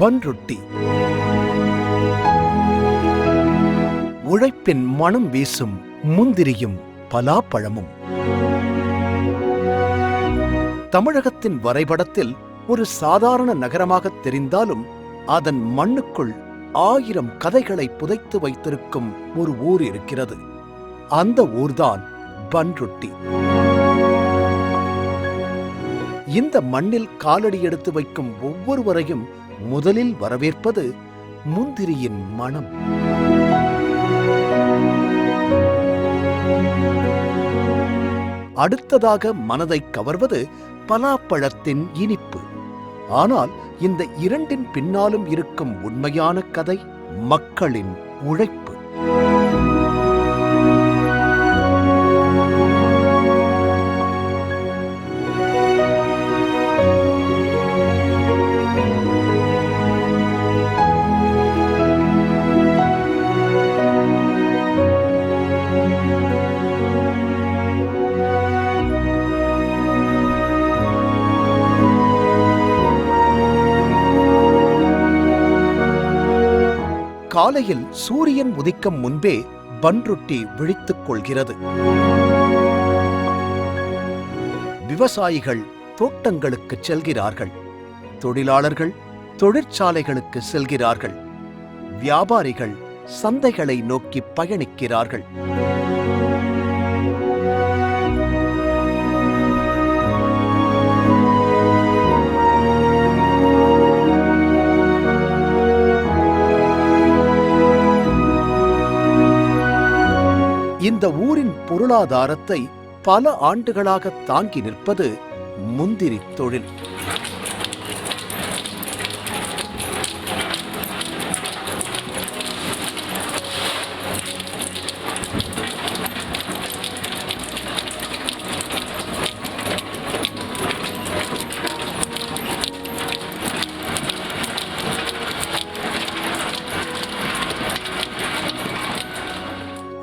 பன்ருட்டி. உழைப்பின் மனம் வீசும் முந்திரியும் பலாப்பழமும். தமிழகத்தின் வரைபடத்தில் ஒரு சாதாரண நகரமாக தெரிந்தாலும் அதன் மண்ணுக்குள் 1000 கதைகளை புதைத்து வைத்திருக்கும் ஒரு ஊர் இருக்கிறது. அந்த ஊர்தான் பன்ருட்டி. இந்த மண்ணில் காலடி எடுத்து வைக்கும் ஒவ்வொருவரையும் முதலில் வரவேற்பது முந்திரியின் மனம். அடுத்ததாக மனதை கவர்வது பலாப்பழத்தின் இனிப்பு. ஆனால் இந்த இரண்டின் பின்னாலும் இருக்கும் உண்மையான கதை மக்களின் உழைப்பு. காலையில் சூரியன் உதிக்கும் முன்பே பன்ருட்டி விழித்துக் கொள்கிறது. விவசாயிகள் தோட்டங்களுக்கு செல்கிறார்கள், தொழிலாளர்கள் தொழிற்சாலைகளுக்கு செல்கிறார்கள், வியாபாரிகள் சந்தைகளை நோக்கி பயணிக்கிறார்கள். இந்த ஊரின் பொருளாதாரத்தை பல ஆண்டுகளாக தாங்கி நிற்பது முந்திரி தொழில்.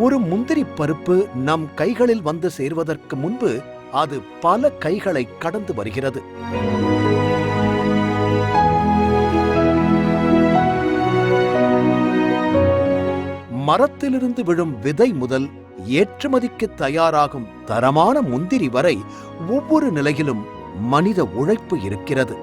ஒரு முந்திரி பருப்பு நம் கைகளில் வந்து சேர்வதற்கு முன்பு அது பல கைகளை கடந்து வருகிறது. மரத்திலிருந்து விழும் விதை முதல் ஏற்றுமதிக்கு தயாராகும் தரமான முந்திரி வரை ஒவ்வொரு நிலையிலும் மனித உழைப்பு இருக்கிறது.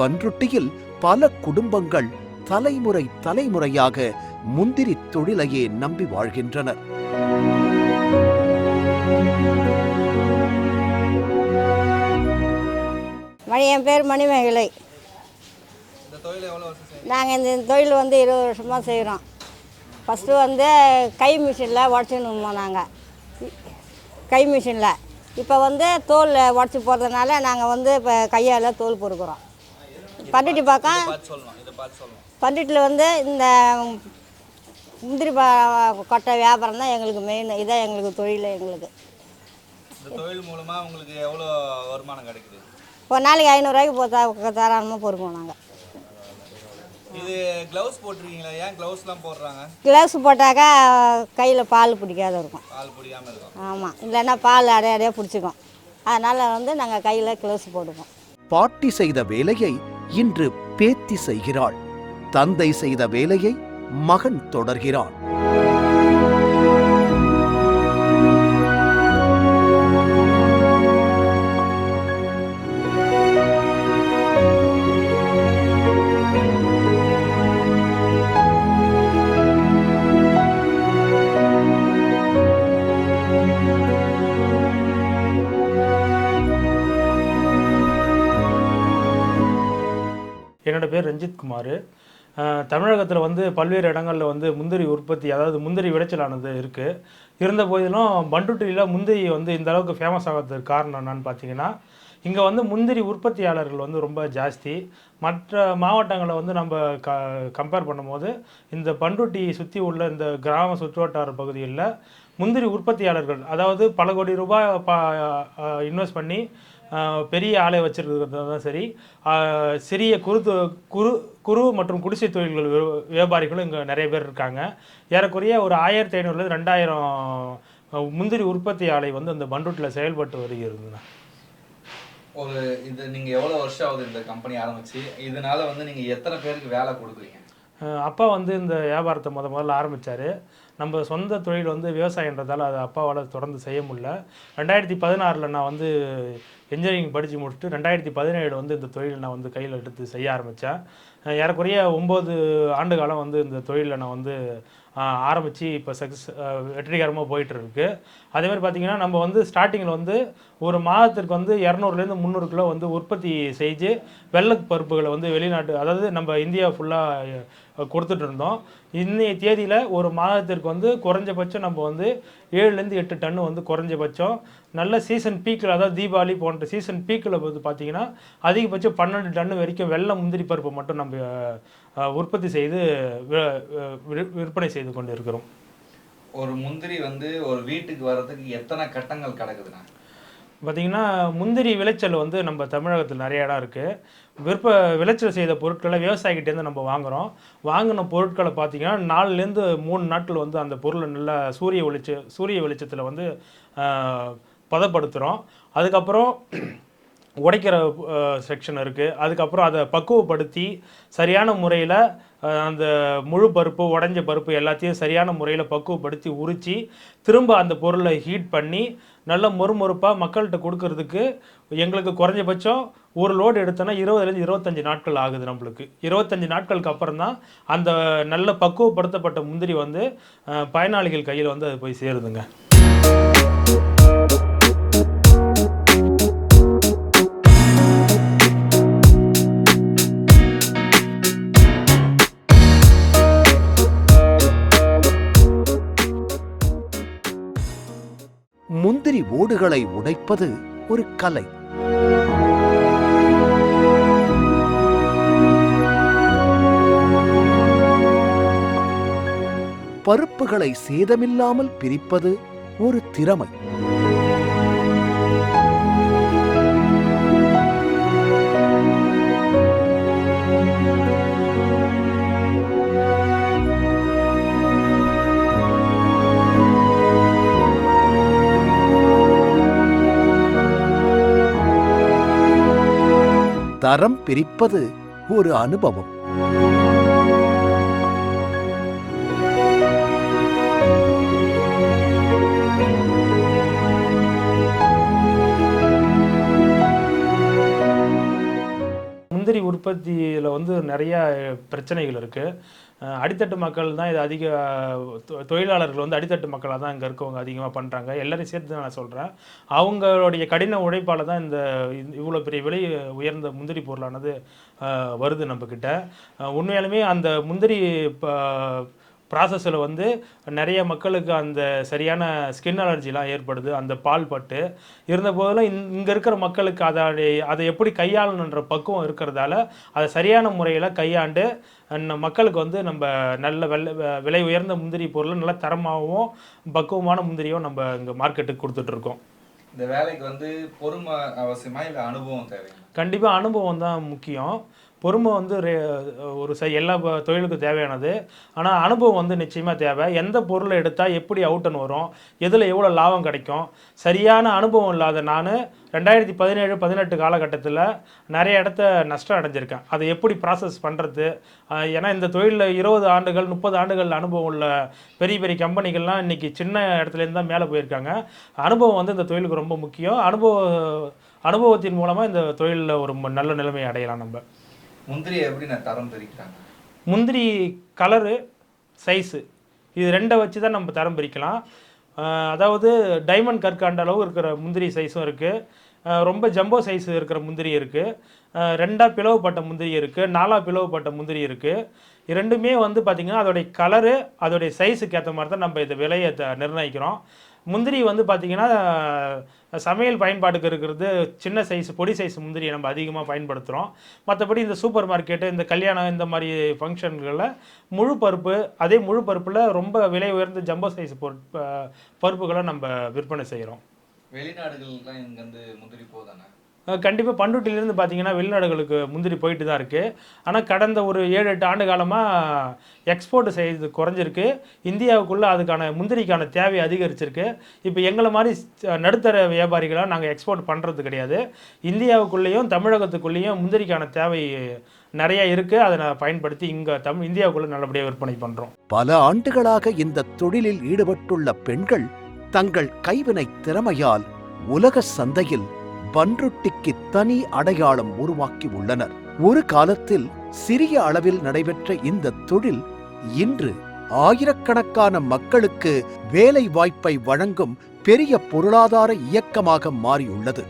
பன்ருட்டியில் பல குடும்பங்கள் தலைமுறையாக முந்திரி தொழிலையே நம்பி வாழ்கின்றனர். என் பேர் மணிமேகலை. நாங்கள் இந்த தொழில் 20 வருஷமாக செய்கிறோம். ஃபஸ்ட்டு கை மிஷினில் உடச்சின்னு நாங்கள் கை மிஷினில். இப்போ தோல் உடச்சி போடுறதுனால நாங்கள் இப்போ கையால் தோல் பொறுக்கிறோம். பன்ருட்டி பக்கம் பன்ருட்டியில் இந்த முந்திரி கொட்டை வியாபாரம் தான் எங்களுக்கு மெயின். இதான் எங்களுக்கு தொழில். எங்களுக்கு இந்த தொழில் மூலமாக உங்களுக்கு எவ்வளோ வருமானம் கிடைக்குது? ஒரு நாளைக்கு 500 ரூபாய்க்கு தாராளமாக பொறுப்போம் நாங்கள். இது க்ளவுஸ் போட்டிருக்கீங்களா? ஏன் க்ளவுஸ்லாம் போடுறாங்க? க்ளவுஸ் போட்டாக்கா கையில் பால் பிடிக்காத இருக்கும். பால் பிடிக்காமல் இருக்கும். ஆமாம், இல்லைன்னா பால் அடையாடையாக பிடிச்சிக்கும். அதனால் நாங்கள் கையில் க்ளவுஸ் போட்டுப்போம். பாட்டி செய்த வேலையை இன்று பேத்தி செய்கிறாள். தந்தை செய்த வேலையை மகன் தொடர்கிறான். என்னோட பேர் ரஞ்சித் குமார். தமிழகத்தில் பல்வேறு இடங்களில் முந்திரி உற்பத்தி, அதாவது முந்திரி விளைச்சலானது இருக்குது. இருந்த போதிலும் பன்ருட்டியில் முந்திரி இந்த அளவுக்கு ஃபேமஸ் ஆகிறதுக்கு காரணம் என்னன்னு பார்த்தீங்கன்னா, இங்கே முந்திரி உற்பத்தியாளர்கள் ரொம்ப ஜாஸ்தி. மற்ற மாவட்டங்களை நம்ம கம்பேர் பண்ணும்போது இந்த பன்ருட்டி சுற்றி உள்ள இந்த கிராம சுற்றுவட்டார பகுதிகளில் முந்திரி உற்பத்தியாளர்கள், அதாவது பல கோடி ரூபாய் இன்வெஸ்ட் பண்ணி பெரிய ஆலை வச்சுருக்கிறதும் சரி, சிறிய குறு மற்றும் குடிசை தொழில்கள் வியாபாரிகளும் இங்கே நிறைய பேர் இருக்காங்க. ஏறக்குறைய ஒரு 1500 2000 முந்திரி உற்பத்தி ஆலை வந்து அந்த பண்ருட்டில் செயல்பட்டு வருகிறதுண்ணா. இது நீங்கள் எவ்வளோ வருஷம் ஆகுது இந்த கம்பெனி ஆரம்பிச்சு? இதனால வந்து நீங்கள் எத்தனை பேருக்கு வேலை கொடுக்குறீங்க? அப்பா வந்து இந்த வியாபாரத்தை முதல்ல ஆரம்பித்தார். நம்ம சொந்த தொழில் வந்து விவசாயன்றதால அதை அப்பாவால் தொடர்ந்து செய்ய முடியல. 2016 நான் வந்து இன்ஜினியரிங் படித்து முடிச்சுட்டு 2017 வந்து இந்த தொழில் நான் வந்து கையில் எடுத்து செய்ய ஆரம்பித்தேன். ஏறக்குறைய 9 ஆண்டு காலம் வந்து இந்த தொழிலில் நான் வந்து ஆரம்பித்து இப்போ வெற்றிகரமாக போயிட்டுருக்கு. அதேமாதிரி பார்த்திங்கன்னா நம்ம வந்து ஸ்டார்டிங்கில் வந்து ஒரு மாதத்திற்கு வந்து 200 300 கிலோ வந்து உற்பத்தி செஞ்சு வெள்ளை பருப்புகளை வந்து வெளிநாட்டு, அதாவது நம்ம இந்தியா ஃபுல்லாக கொடுத்துட்டு இருந்தோம். இன்னைய தேதியில் ஒரு மாதத்திற்கு வந்து குறைஞ்சபட்சம் நம்ம வந்து 7 8 டன்னு வந்து குறைஞ்சபட்சம் நல்ல சீசன் பீக்கில், அதாவது தீபாவளி போன்ற சீசன் பீக்கில் வந்து பார்த்திங்கன்னா அதிகபட்சம் 12 டன்னு வரைக்கும் வெள்ளை முந்திரி பருப்பு மட்டும் நம்ம உற்பத்தி செய்து விற்பனை செய்து கொண்டு இருக்கிறோம். ஒரு முந்திரி வந்து ஒரு வீட்டுக்கு வர்றதுக்கு எத்தனை கட்டங்கள் கிடக்குதுண்ணா? பார்த்திங்கன்னா முந்திரி விளைச்சல் வந்து நம்ம தமிழகத்தில் நிறைய இடம் இருக்குது. விளைச்சல் செய்த பொருட்களை விவசாயிகிட்டேருந்து நம்ம வாங்குகிறோம். வாங்கின பொருட்களை பார்த்திங்கன்னா 4 3 நாட்கள் வந்து அந்த பொருளை நல்லா சூரிய வெளிச்சத்தில் வந்து பதப்படுத்துகிறோம். அதுக்கப்புறம் உடைக்கிற செக்ஷன் இருக்குது. அதுக்கப்புறம் அதை பக்குவப்படுத்தி சரியான முறையில் அந்த முழு பருப்பு, உடைஞ்ச பருப்பு எல்லாத்தையும் சரியான முறையில் பக்குவப்படுத்தி உரித்து திரும்ப அந்த பொருளை ஹீட் பண்ணி நல்ல மொறுமொறுப்பாக மக்கள்கிட்ட கொடுக்கறதுக்கு எங்களுக்கு குறைஞ்சபட்சம் ஒரு லோடு எடுத்தோன்னா 20 25 நாட்கள் ஆகுது. நம்மளுக்கு 25 நாட்களுக்கு அப்புறம் தான் அந்த நல்ல பக்குவப்படுத்தப்பட்ட முந்திரி வந்து பயனாளிகள் கையில் வந்து அது போய் சேருதுங்க. முந்திரி ஓடுகளை உடைப்பது ஒரு கலை. பருப்புகளை சேதமில்லாமல் பிரிப்பது ஒரு திறமை. தரம் பிரிப்பது ஒரு அனுபவம். முந்திரி உற்பத்தியில் வந்து நிறைய பிரச்சனைகள் இருக்குது. அடித்தட்டு மக்கள் தான் இது அதிக தொழிலாளர்கள் வந்து அடித்தட்டு மக்களாக தான் இங்கே இருக்கவங்க அதிகமாக பண்ணுறாங்க. எல்லாரையும் சேர்த்து தான் நான் சொல்கிறேன். அவங்களுடைய கடின உழைப்பால் தான் இவ்வளோ பெரிய விலை உயர்ந்த முந்திரி பொருளானது வருது நம்மக்கிட்ட. உண்மையாலுமே அந்த முந்திரி ப்ராசஸில் வந்து நிறைய மக்களுக்கு அந்த சரியான ஸ்கின் அலர்ஜிலாம் ஏற்படுது அந்த பால் பட்டு. இருந்த போதிலும் இங்கே இருக்கிற மக்களுக்கு அதை எப்படி கையாளணுன்ற பக்குவம் இருக்கிறதால அதை சரியான முறையில் கையாண்டு மக்களுக்கு வந்து நம்ம நல்ல விலை உயர்ந்த முந்திரி பொருளை நல்ல தரமாகவும் பக்குவமான முந்திரியும் நம்ம இங்கே மார்க்கெட்டுக்கு கொடுத்துட்ருக்கோம். இந்த வேலைக்கு வந்து பொறுமை அவசியமா இல்லை அனுபவம் தேவை? கண்டிப்பாக அனுபவம் தான் முக்கியம். பொறுமை வந்து எல்லா தொழிலுக்கும் தேவையானது. ஆனால் அனுபவம் வந்து நிச்சயமாக தேவை. எந்த பொருளை எடுத்தால் எப்படி அவுட்டன் வரும், எதில் எவ்வளோ லாபம் கிடைக்கும், சரியான அனுபவம் இல்லாத நான் 2017-18 காலகட்டத்தில் நிறைய இடத்த நஷ்டம் அடைஞ்சிருக்கேன். அதை எப்படி ப்ராசஸ் பண்ணுறது, ஏன்னா இந்த தொழிலில் 20 ஆண்டுகள் 30 ஆண்டுகள் அனுபவம் உள்ள பெரிய பெரிய கம்பெனிகள்லாம் இன்றைக்கி சின்ன இடத்துலேருந்து தான் மேலே போயிருக்காங்க. அனுபவம் வந்து இந்த தொழிலுக்கு ரொம்ப முக்கியம். அனுபவத்தின் மூலமாக இந்த தொழிலில் ஒரு நல்ல நிலைமையை அடையலாம். நம்ம முந்திரியை எப்படி நான் தரம் பிரிக்கிறாங்க? முந்திரி கலரு, சைஸு, இது ரெண்டை வச்சு தான் நம்ம தரம் பிரிக்கலாம். அதாவது டைமண்ட் கற்காண்ட அளவு இருக்கிற முந்திரி சைஸும் இருக்குது, ரொம்ப ஜம்போ சைஸ் இருக்கிற முந்திரி இருக்குது, 2ஆக பிளவுப்பட்ட முந்திரி இருக்குது, 4ஆக பிளவுப்பட்ட முந்திரி இருக்குது. இரண்டுமே வந்து பார்த்திங்கன்னா அதோடைய கலரு அதோடைய சைஸுக்கு ஏற்ற மாதிரி தான் நம்ம இந்த விலையை நிர்ணயிக்கிறோம். முந்திரி வந்து பார்த்திங்கன்னா சமையல் பயன்பாட்டுக்கு இருக்கிறது சின்ன சைஸ் பொடி சைஸ் முந்திரியை நம்ம அதிகமாக பயன்படுத்துகிறோம். மற்றபடி இந்த சூப்பர் மார்க்கெட்டு, இந்த கல்யாணம், இந்த மாதிரி ஃபங்க்ஷன்களில் முழு பருப்பு, அதே முழு பருப்பில் ரொம்ப விலை உயர்ந்த ஜம்போ சைஸ் பருப்புகளை நம்ம விற்பனை செய்கிறோம். வெளிநாடுகள்லாம் இங்கேருந்து முந்திரி போதானே? கண்டிப்பாக பண்ருட்டியிலேருந்து பார்த்தீங்கன்னா வெளிநாடுகளுக்கு முந்திரி போயிட்டு தான் இருக்குது. ஆனால் கடந்த ஒரு 7-8 ஆண்டு காலமாக எக்ஸ்போர்ட் செய்து குறைஞ்சிருக்கு. இந்தியாவுக்குள்ளே அதுக்கான முந்திரிக்கான தேவை அதிகரிச்சிருக்கு. இப்போ எங்களை மாதிரி நடுத்தர வியாபாரிகளாக நாங்கள் எக்ஸ்போர்ட் பண்ணுறது கிடையாது. இந்தியாவுக்குள்ளேயும் தமிழகத்துக்குள்ளேயும் முந்திரிக்கான தேவை நிறைய இருக்குது. அதை நான் பயன்படுத்தி இங்கே இந்தியாவுக்குள்ளே நல்லபடியாக விற்பனை பண்ணுறோம். பல ஆண்டுகளாக இந்த தொழிலில் ஈடுபட்டுள்ள பெண்கள் தங்கள் கைவினை திறமையால் உலக சந்தையில் பன்ருட்டிக்கு தனி அடையாளம் உருவாக்கி உள்ளனர். ஒரு காலத்தில் சிறிய அளவில் நடைபெற்ற இந்த தொழில் இன்று ஆயிரக்கணக்கான மக்களுக்கு வேலை வாய்ப்பை வழங்கும் பெரிய பொருளாதார இயக்கமாக மாறியுள்ளது.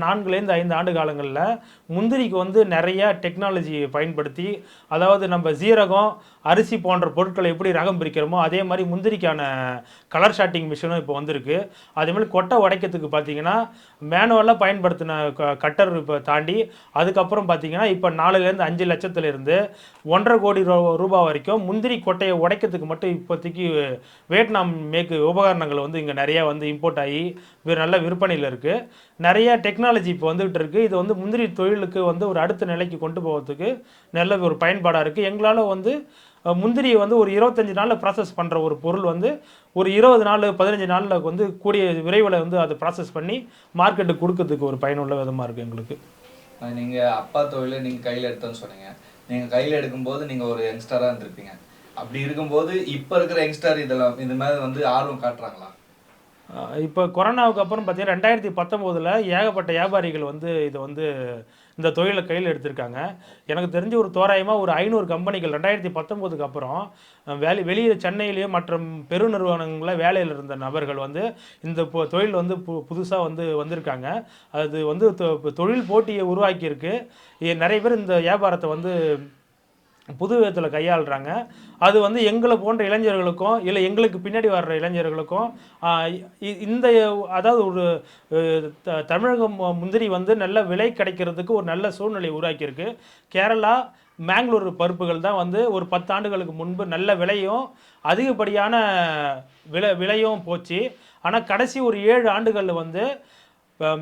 நான்குலேருந்து 5 ஆண்டு காலங்களில் முந்திரிக்கு வந்து நிறைய டெக்னாலஜி பயன்படுத்தி, அதாவது நம்ம சீரகம், அரிசி போன்ற பொருட்களை எப்படி ரகம் பிரிக்கிறோமோ அதே மாதிரி முந்திரிக்கான கலர் ஷாட்டிங் மிஷினும் இப்போ வந்திருக்கு. அதே மாதிரி கொட்டை உடைக்கிறதுக்கு பார்த்தீங்கன்னா மேனுவலாக பயன்படுத்தின கட்டர் இப்போ தாண்டி அதுக்கப்புறம் பார்த்தீங்கன்னா இப்போ 4லேருந்து 5 லட்சத்துலேருந்து 1.5 கோடி ரூபாய் வரைக்கும் முந்திரி கொட்டையை உடைக்கிறதுக்கு மட்டும் இப்போதைக்கு வியட்நாம் மேற்கு உபகரணங்கள் வந்து இங்கே நிறையா வந்து இம்போர்ட் ஆகி நல்ல விற்பனையில் இருக்குது. நிறைய டெக்னாலஜி இப்போ வந்துகிட்டு இருக்குது. இது வந்து முந்திரி தொழிலுக்கு வந்து ஒரு அடுத்த நிலைக்கு கொண்டு போகிறதுக்கு நல்ல ஒரு பயன்பாடாக இருக்குது. எங்களால் வந்து முந்திரியை வந்து ஒரு 25 நாளில் ப்ராசஸ் பண்ணுற ஒரு பொருள் வந்து ஒரு 20 நாள் 15 நாளில் வந்து கூடிய விரைவில் வந்து அதை ப்ராசஸ் பண்ணி மார்க்கெட்டுக்கு கொடுக்கறதுக்கு ஒரு பயனுள்ள விதமாக இருக்குது எங்களுக்கு. நீங்கள் அப்பா தொழிலை நீங்கள் கையில் எடுத்தோன்னு சொன்னீங்க. நீங்கள் கையில் எடுக்கும்போது நீங்கள் ஒரு யங்ஸ்டராக இருந்திருப்பீங்க. அப்படி இருக்கும்போது இப்போ இருக்கிற யங்ஸ்டர் இதெல்லாம் இது மாதிரி வந்து ஆர்வம் காட்டுறாங்களா? இப்போ கொரோனாவுக்கு அப்புறம் பார்த்தீங்கன்னா 2019 ஏகப்பட்ட வியாபாரிகள் வந்து இதை வந்து இந்த தொழிலை கையில் எடுத்திருக்காங்க. எனக்கு தெரிஞ்சு ஒரு தோராயமாக ஒரு 500 கம்பெனிகள் 2019க்கு அப்புறம் வெளியில் சென்னையிலேயும் மற்றும் பெருநிறுவனங்களில் வேலையில் இருந்த நபர்கள் வந்து இந்த தொழில் வந்து புதுசாக வந்து வந்திருக்காங்க. அது வந்து தொழில் போட்டியை உருவாக்கியிருக்கு. நிறைய பேர் இந்த வியாபாரத்தை வந்து புது விதத்தில் கையாளுறாங்க. அது வந்து எங்களை போன்ற இளைஞர்களுக்கும் இல்லை எங்களுக்கு பின்னாடி வர்ற இளைஞர்களுக்கும் இந்த அதாவது ஒரு தமிழக முந்திரி வந்து நல்ல விலை கிடைக்கிறதுக்கு ஒரு நல்ல சூழ்நிலை உருவாக்கியிருக்கு. கேரளா, மேங்களூர் பருப்புகள் தான் வந்து ஒரு 10 ஆண்டுகளுக்கு முன்பு நல்ல விலையும் அதிகப்படியான விலையும் போச்சு. ஆனால் கடைசி ஒரு 7 ஆண்டுகளில் வந்து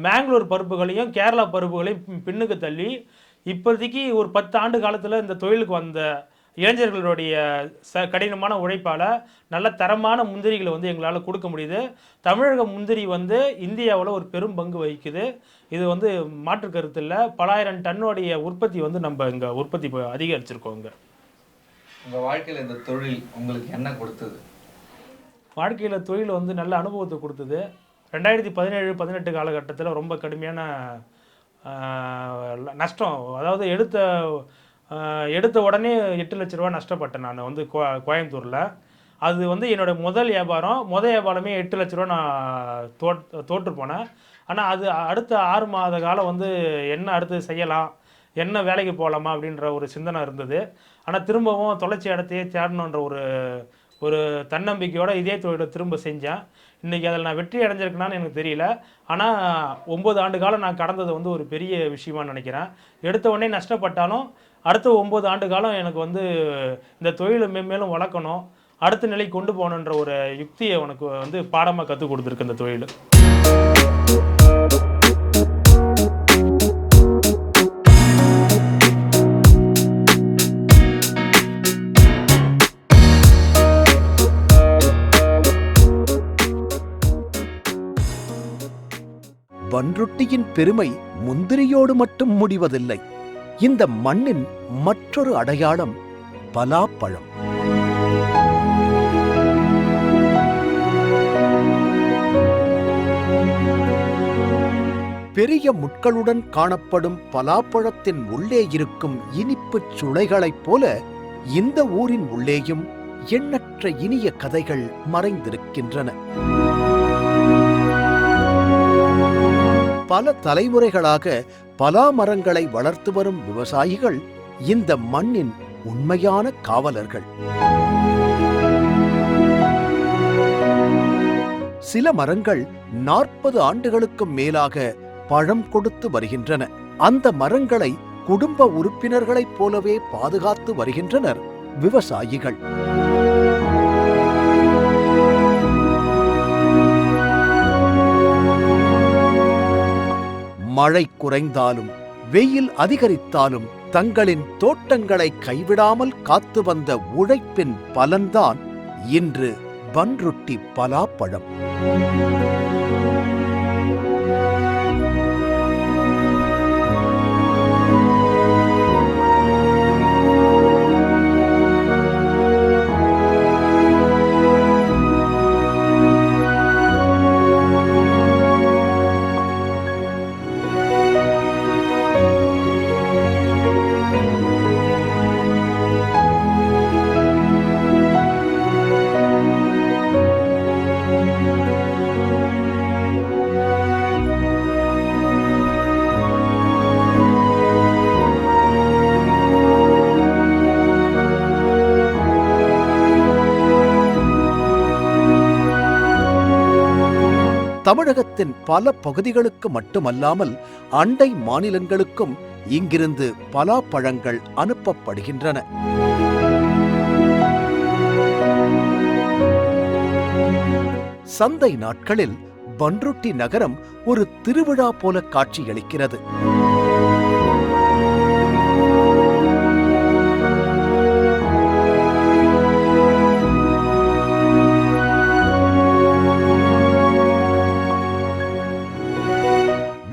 மேங்களூர் பருப்புகளையும் கேரளா பருப்புகளையும் பின்னுக்கு தள்ளி இப்போதைக்கு ஒரு 10 ஆண்டு காலத்தில் இந்த தொழிலுக்கு வந்த இளைஞர்களுடைய கடினமான உழைப்பால் நல்ல தரமான முந்திரிகளை வந்து எங்களால் கொடுக்க முடியுது. தமிழக முந்திரி வந்து இந்தியாவில் ஒரு பெரும் பங்கு வகிக்குது. இது வந்து மாற்று கருத்து இல்லை. பலாயிரம் டன்னோடைய உற்பத்தி வந்து நம்ம இங்கே உற்பத்தி அதிகரிச்சிருக்கோம். இங்கே உங்கள் வாழ்க்கையில் இந்த தொழில் உங்களுக்கு என்ன கொடுத்தது? வாழ்க்கையில் தொழில் வந்து நல்ல அனுபவத்தை கொடுத்தது. 2017-18 காலகட்டத்தில் ரொம்ப கடுமையான நஷ்டம். அதாவது எடுத்த உடனே 8 லட்ச ரூபா நஷ்டப்பட்டேன் நான் வந்து கோயம்புத்தூரில். அது வந்து என்னோடய முதல் வியாபாரமே 8 லட்ச ரூபா நான் தோற்று போனேன். ஆனால் அது அடுத்த 6 மாத காலம் வந்து என்ன அடுத்து செய்யலாம், என்ன வேலைக்கு போகலாமா அப்படின்ற ஒரு சிந்தனை இருந்தது. ஆனால் திரும்பவும் தொலைச்சி இடத்தையே தேடணுன்ற ஒரு தன்னம்பிக்கையோட இதே தொழிலை திரும்ப செஞ்சேன். இன்றைக்கி அதில் நான் வெற்றி அடைஞ்சிருக்கேனான்னு எனக்கு தெரியல. ஆனால் 9 ஆண்டு காலம் நான் கடந்தது வந்து ஒரு பெரிய விஷயமானு நினைக்கிறேன். எடுத்த உடனே நஷ்டப்பட்டாலும் அடுத்த 9 ஆண்டு காலம் எனக்கு வந்து இந்த தொழிலை மேலும் வளர்க்கணும், அடுத்த நிலைக்கு கொண்டு போகணுன்ற ஒரு யுக்தியை எனக்கு வந்து பாடமாக கற்றுக் கொடுத்துருக்கு இந்த தொழில். பன்ருட்டியின் பெருமை முந்திரியோடு மட்டும் முடிவதில்லை. இந்த மண்ணின் மற்றொரு அடையாளம் பலாப்பழம். பெரிய முட்களுடன் காணப்படும் பலாப்பழத்தின் உள்ளே இருக்கும் இனிப்புச் சுளைகளைப் போல இந்த ஊரின் உள்ளேயும் எண்ணற்ற இனிய கதைகள் மறைந்திருக்கின்றன. பல தலைமுறைகளாக பலா மரங்களை வளர்த்து வரும் விவசாயிகள் இந்த மண்ணின் உண்மையான காவலர்கள். சில மரங்கள் 40 ஆண்டுகளுக்கும் மேலாக பழம் கொடுத்து வருகின்றன. அந்த மரங்களை குடும்ப உறுப்பினர்களைப் போலவே பாதுகாத்து வருகின்றனர் விவசாயிகள். மழை குறைந்தாலும் வெயில் அதிகரித்தாலும் தங்களின் தோட்டங்களை கைவிடாமல் காத்து வந்த உழைப்பின் பலன்தான் இன்று பன்ருட்டி பலாப்பழம். தமிழகத்தின் பல பகுதிகளுக்கு மட்டுமல்லாமல் அண்டை மாநிலங்களுக்கும் இங்கிருந்து பலாப்பழங்கள் அனுப்பப்படுகின்றன. சந்தை நாட்களில் பன்ருட்டி நகரம் ஒரு திருவிழா போல காட்சியளிக்கிறது.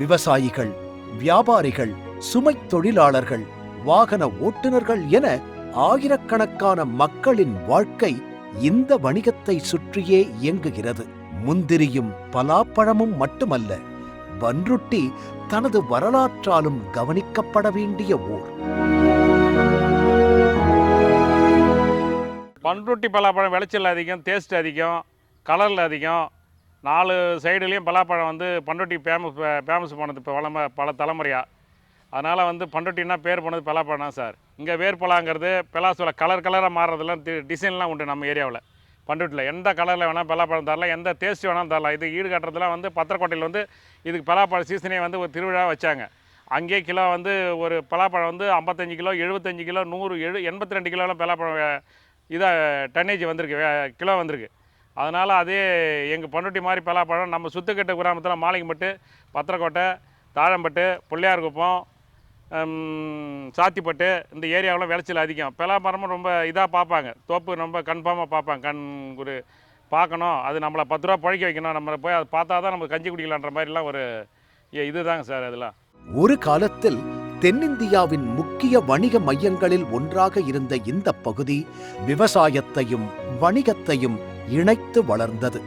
விவசாயிகள், வியாபாரிகள், சுமைத் தொழிலாளர்கள், வாகன ஓட்டுநர்கள் என ஆயிரக்கணக்கான மக்களின் வாழ்க்கை இந்த வணிகத்தை சுற்றியே இயங்குகிறது. முந்திரியும் பலாப்பழமும் மட்டுமல்ல, பன்ருட்டி தனது வரலாற்றாலும் கவனிக்கப்பட வேண்டிய ஊர். பன்ருட்டி பலாப்பழம் விளைச்சல் அதிகம், டேஸ்ட் அதிகம், கலரில் அதிகம். 4 சைடுலேயும் பலாப்பழம் வந்து பன்ருட்டி ஃபேமஸ் போனது இப்போ பல தலைமுறையாக. அதனால் வந்து பன்ருட்டின்னா பேர் போனது பலாப்பழம் தான் சார். இங்கே வேர்பலாங்கிறது பெலாசோல கலராக மாறுறதுலாம் டிசைன்லாம் உண்டு நம்ம ஏரியாவில். பன்ருட்டியில் எந்த கலரில் வேணால் பலாப்பழம் தரலாம், எந்த டேஸ்ட் வேணாலும் தரலாம். இது ஈடு கட்டுறதுலாம் வந்து பத்திரக்கோட்டையில் வந்து இதுக்கு பலாப்பழ சீசனே வந்து ஒரு திருவிழா வச்சாங்க. அங்கேயே கிலோ வந்து ஒரு பலாப்பழம் வந்து 55 கிலோ, 75 கிலோ, 100, 82 கிலோலாம் பலாப்பழம் இதாக டன்னேஜ் வந்திருக்கு, கிலோ வந்திருக்கு. அதனால் அதே எங்கள் பன்ருட்டி மாதிரி பலாப்பழம் நம்ம சுத்துக்கட்டு கிராமத்தில் மாளிகைப்பட்டு, பத்திரக்கோட்டை, தாழம்பட்டு, பிள்ளையார்குப்பம், சாத்திப்பட்டு இந்த ஏரியாவில் விளைச்சல் அதிகம். பலாமரமும் ரொம்ப இதாக பார்ப்பாங்க, தோப்பு ரொம்ப கன்ஃபார்மாக பார்ப்பாங்க. ஒரு பார்க்கணும், அது நம்மளை 10 ரூபா பழிக்க வைக்கணும், நம்மளை போய் அதை பார்த்தா தான் நமக்கு கஞ்சி குடிக்கலான்ற மாதிரிலாம் ஒரு இதுதாங்க சார். அதெல்லாம் ஒரு காலத்தில் தென்னிந்தியாவின் முக்கிய வணிக மையங்களில் ஒன்றாக இருந்த இந்த பகுதி விவசாயத்தையும் வணிகத்தையும் இணைத்து வளர்ந்தது.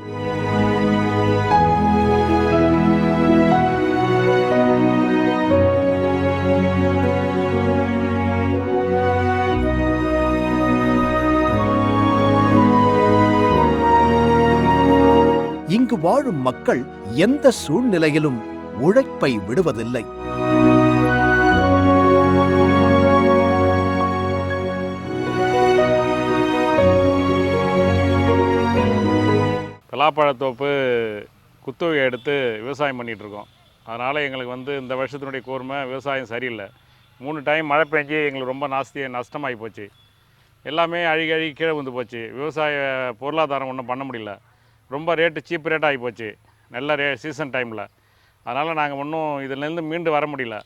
இங்கு வாழும் மக்கள் எந்த சூழ்நிலையிலும் உழைப்பை விடுவதில்லை. பலாப்பழத்தோப்பு குத்தகை எடுத்து விவசாயம் பண்ணிகிட்ருக்கோம். அதனால் எங்களுக்கு வந்து இந்த வருஷத்தினுடைய கூர்மை விவசாயம் சரியில்லை. 3 டைம் மழை பெஞ்சு எங்களுக்கு ரொம்ப நஷ்டமாகி போச்சு. எல்லாமே அழுகி கீழே வந்து போச்சு. விவசாய பொருளாதாரம் ஒன்றும் பண்ண முடியல. ரொம்ப சீப் ரேட் ஆகி போச்சு நல்ல சீசன் டைமில். அதனால் நாங்கள் ஒன்றும் இதிலேருந்து மீண்டு வர முடியல.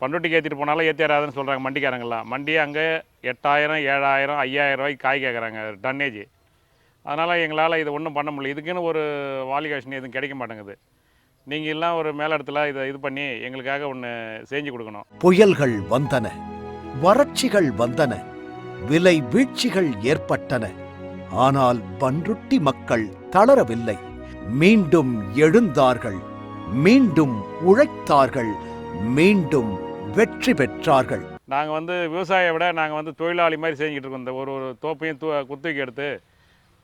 பன்ருட்டிக்கு ஏற்றிட்டு போனாலும் ஏற்றிடாதுன்னு சொல்கிறாங்க மண்டிக்காரங்களாம். மண்டி அங்கே 8000, 7000, 5000 ரூபாய்க்கு காய் கேட்குறாங்க டன்னேஜ். அதனால் எங்களால் இதை ஒன்றும் பண்ண முடியல. இதுக்குன்னு ஒரு வாலிகேஷன் எதுவும் கிடைக்க மாட்டேங்குது. நீங்கள் எல்லாம் ஒரு மேலிடத்தில் இதை இது பண்ணி எங்களுக்காக ஒன்று செஞ்சு கொடுக்கணும். புயல்கள் வந்தன, வறட்சிகள் வந்தன, விலை வீழ்ச்சிகள் ஏற்பட்டன. ஆனால் பன்ருட்டி மக்கள் தளரவில்லை. மீண்டும் எழுந்தார்கள், மீண்டும் உழைத்தார்கள், மீண்டும் வெற்றி பெற்றார்கள். நாங்கள் வந்து விவசாயியை விட நாங்கள் வந்து தொழிலாளி மாதிரி செஞ்சுக்கிட்டு இருக்கோம். இந்த ஒரு தோப்பையும் குத்தகைக்கு எடுத்து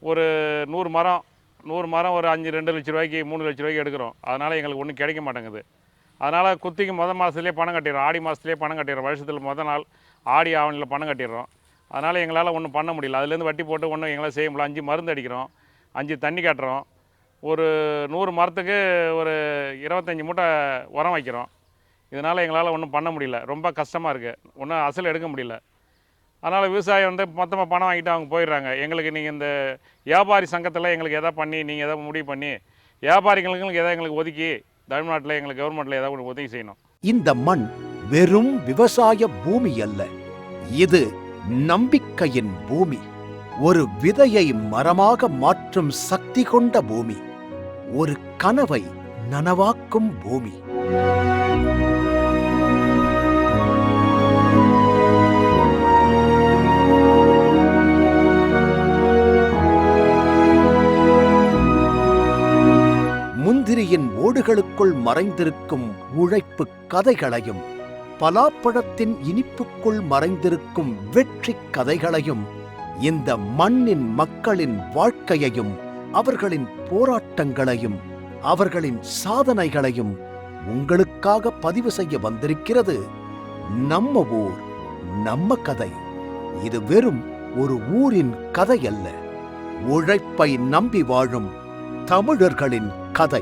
ஒரு 100 மரம் ஒரு 2 லட்ச ரூபாய்க்கு 3 லட்ச ரூபாய்க்கு எடுக்கிறோம். அதனால் எங்களுக்கு ஒன்றும் கிடைக்க மாட்டேங்குது. அதனால் குத்திக்கு மாதத்துலேயே பணம் கட்டிடுறோம், ஆடி மாதத்துலேயே பணம் கட்டிடுறோம். வருஷத்தில் நாள் ஆடி ஆவணியில் பணம் கட்டிடுறோம். அதனால் எங்களால் ஒன்றும் பண்ண முடியல. அதுலேருந்து வட்டி போட்டு ஒன்றும் எங்களால் செய்ய முடியல. 5 மருந்து அடிக்கிறோம், 5 தண்ணி காட்டுறோம், ஒரு 100 மரத்துக்கு ஒரு 25 மூட்டை உரம் வைக்கிறோம். இதனால் எங்களால் ஒன்றும் பண்ண முடியல. ரொம்ப கஷ்டமாக இருக்குது. ஒன்றும் அசல் எடுக்க முடியல. அதனால் விவசாயம் வந்து மொத்தமாக பணம் வாங்கிட்டு அவங்க போயிடுறாங்க. எங்களுக்கு நீங்கள் இந்த வியாபாரி சங்கத்தில் எங்களுக்கு எதாவது பண்ணி, நீங்கள் எதாவது முடிவு பண்ணி, வியாபாரிகளுக்கு எதாவது எங்களுக்கு ஒதுக்கி, தமிழ்நாட்டில் எங்களுக்கு கவர்மெண்ட்டில் ஏதாவது ஒன்று உதவி செய்யணும். இந்த மண் வெறும் விவசாய பூமி அல்ல, இது நம்பிக்கையின் பூமி. ஒரு விதையை மரமாக மாற்றும் சக்தி கொண்ட பூமி, ஒரு கனவை நனவாக்கும் பூமி. முந்திரியின் ஓடுகளுக்குள் மறைந்திருக்கும் உழைப்பு கதைகளையும், பலாப்பழத்தின் இனிப்புக்குள் மறைந்திருக்கும் வெற்றி கதைகளையும், இந்த மண்ணின் மக்களின் வாழ்க்கையையும், அவர்களின் போராட்டங்களையும், அவர்களின் சாதனைகளையும் உங்களுக்காக பதிவு செய்ய வந்திருக்கிறது நம்ம ஊர் நம்ம கதை. இது வெறும் ஒரு ஊரின் கதை அல்ல, உழைப்பை நம்பி வாழும் தமிழர்களின் கதை.